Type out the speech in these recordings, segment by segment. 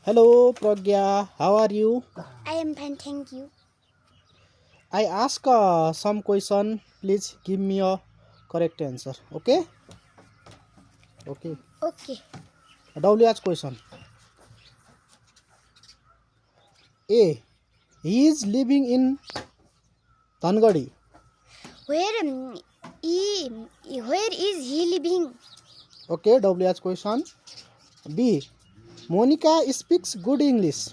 Hello, Pragya. How are you? I am fine, thank you. I ask some question. Please give me a correct answer. Okay? Okay. Okay. WH question. A. He is living in Tangadi. Where where is he living? Okay. WH question. B. Monica speaks good English.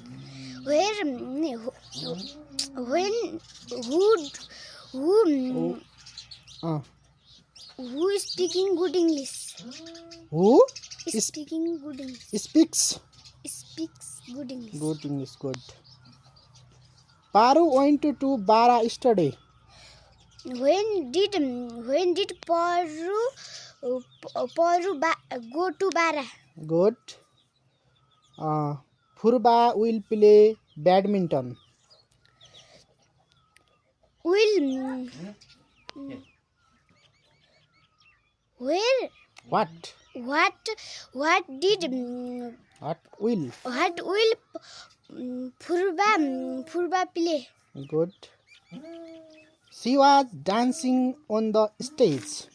Where when Oh, uh, who is speaking good English? who Is speaking good English. speaks Speaks good English. good English? Good. Paru went to Bara yesterday. When did go to Bara? Good. Purba will play badminton. Will where What? what did What will? what will Purba play? Good. She was dancing on the stage.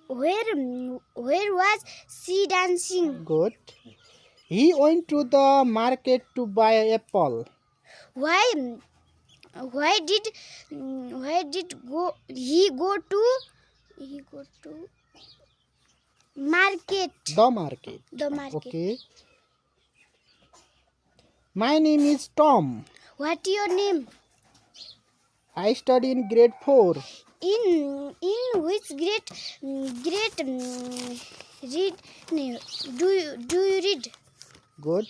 Where was she dancing? Good. He went to the market to buy apple. Why did he go to market? The market. The market. Okay. My name is Tom. What your name? I study in grade 4. In which grade read do you read? Good.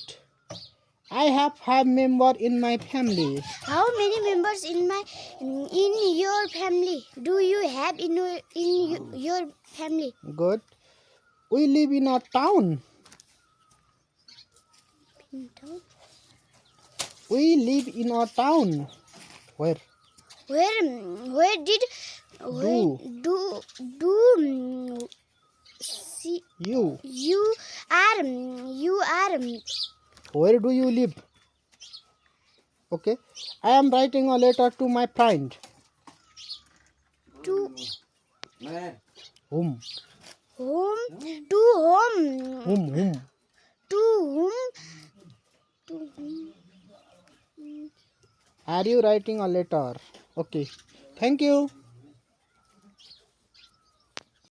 I have 5 members in my family. How many members in your family do you have in your family? Good. We live in a town. In town? We live in a town. Where? Where did see You. you are Where do you live? Okay. I am writing a letter to my friend. to Whom? home to home Whom? to whom to whom Are you writing a letter? Okay. Thank you.